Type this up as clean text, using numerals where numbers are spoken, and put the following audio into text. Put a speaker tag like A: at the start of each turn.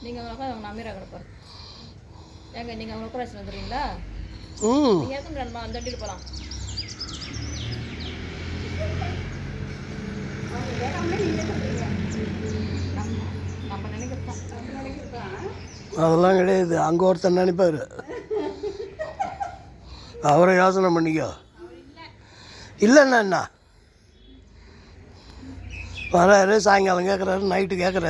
A: நீங்கள் அவங்க நம்பிடுறாங்க கிடப்பாரு. ஏங்க நீங்கள் அவங்க கூட வந்துடுறீங்களா? நீங்கள் எத்தனை அந்த வண்டியில் போகலாம். நம்ம நினைக்கிறோம்
B: அதெல்லாம் கிடையாது. அங்கே ஒருத்தர் நினைப்பார், அவரை யோசனை பண்ணிக்கோ. இல்லைண்ணா என்ன வராரு, சாயங்காலம் கேட்குறாரு, நைட்டு கேட்குறாரு.